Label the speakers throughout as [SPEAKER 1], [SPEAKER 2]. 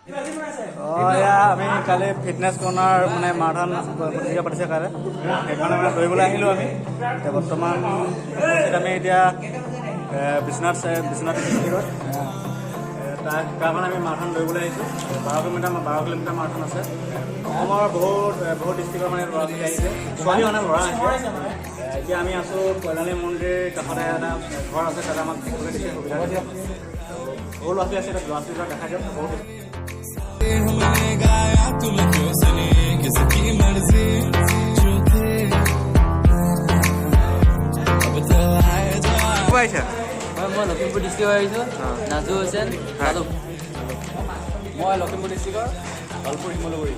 [SPEAKER 1] আমি কালি fitness corner মানে marathon প্ৰতিযোগিতা পাতিছে কাইলৈ, সেইকাৰণে মানে দৌৰিবলৈ আহিলোঁ আমি। এতিয়া বৰ্তমান আমি এতিয়া বিশ্বনাথ ডিষ্ট্ৰিক্টত তাৰ কাৰণে আমি মাৰাথন দৌৰিবলৈ আহিছোঁ। 12 কিলোমিটাৰ মাৰাথন আছে। অসমৰ বহুত ডিষ্ট্ৰিক্টৰ মানে ল'ৰা ছোৱালী আহিছে, ছোৱালী মানে ল'ৰা আহিছে। এতিয়া আমি আছোঁ কল্যাণী মন্দিৰ কাষতে এটা ঘৰ আছে, তাতে আমাক সুবিধা দিছে। সৰু ল'ৰা ছোৱালী আছে, ল'ৰা ছোৱালীবিলাক দেখাই দিয়ক। বহুত
[SPEAKER 2] মই লখিমপুৰ ডিষ্ট্ৰিক্টত আহিছোঁ, নাজু হুছেইন যাদৱ। মই লখিমপুৰ ডিষ্ট্ৰিক্টৰ ধলপুৰ শিমলুগুৰি।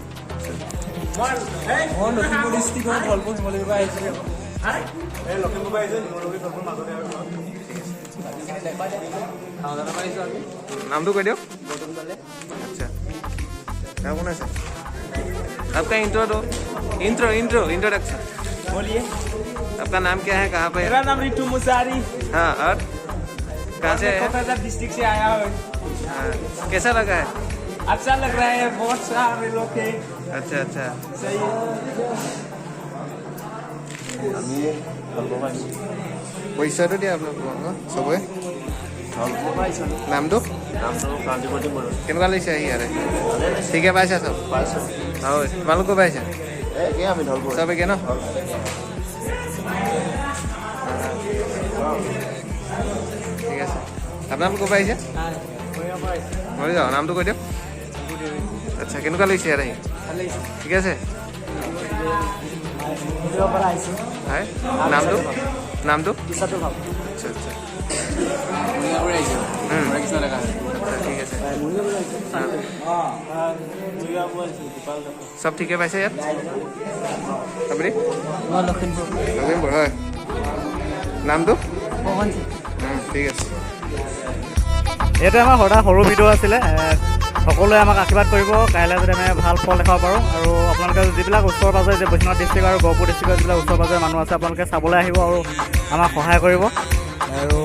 [SPEAKER 2] মই লখিমপুৰ ডিষ্ট্ৰিক্টৰ ধলপুৰ শিমলুগুৰিৰ পৰা আহিছোঁ।
[SPEAKER 1] লখিমপুৰ পৰা আহিছোঁ, শিমলুগুৰি ধলপুৰ মাজতে।
[SPEAKER 3] नाम तो कह दियो। अच्छा क्या कौन है आपका इंट्रो दो। इंट्रोडक्शन
[SPEAKER 2] बोलिए।
[SPEAKER 3] आपका नाम क्या है, कहाँ पे?
[SPEAKER 2] मेरा नाम रितु मुसारी।
[SPEAKER 3] हाँ, और कहाँ से है?
[SPEAKER 2] कोकराझार डिस्ट्रिक्ट से आया हूँ।
[SPEAKER 3] हाँ, कैसा लगा है?
[SPEAKER 2] अच्छा लग रहा है, बहुत सारे लोग थे।
[SPEAKER 3] अच्छा अच्छा
[SPEAKER 2] सही है।
[SPEAKER 3] पैसा तो दिया आप लोग सब नाम तो কেনেকুৱা লাগিছে আহি ইয়াৰে? ঠিকে পাইছা চব? হয়, তোমালোকো পাইছা? চব একে ন? ঠিক আছে, আপোনালোকো পাইছে? মৰিগাঁও। নামটো কৈ দিয়ক। আচ্ছা, কেনেকুৱা লাগিছে ইয়াত আহি? ঠিক আছে। হয়, নামটো? আচ্ছা আচ্ছা ঠিক আছে। চব ঠিকে পাইছে ইয়াত? আপুনি? লখিমপুৰ হয়। নামটো? ঠিক আছে।
[SPEAKER 1] এইটো আমাৰ সৰু ভিডিঅ' আছিলে। সকলোৱে আমাক আশীৰ্বাদ কৰিব, কাইলৈ যাতে আমি ভাল ফল দেখাব পাৰোঁ। আৰু আপোনালোকে যিবিলাক ওচৰ পাজৰে যে বিশ্বনাথ ডিষ্ট্ৰিক্ট আৰু গহপুৰ ডিষ্ট্ৰিক্টৰ যিবিলাক ওচৰ পাজৰে মানুহ আছে, আপোনালোকে চাবলৈ আহিব আৰু আমাক সহায় কৰিব। আৰু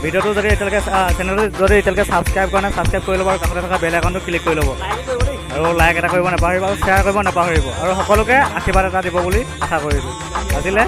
[SPEAKER 1] ভিডিঅ'টো যদি চেনেলটো যদি এতিয়ালৈকে ছাবস্ক্ৰাইব কৰা নাই, ছাবস্ক্ৰাইব কৰি ল'ব আৰু কাষতে থকা বেল আইকনটো ক্লিক কৰি ল'ব। আৰু লাইক এটা কৰিব নাপাহৰিব আৰু শ্বেয়াৰ কৰিব নাপাহৰিব। আৰু সকলোকে আশীৰ্বাদ এটা দিব বুলি আশা কৰিছোঁ। আজিলৈ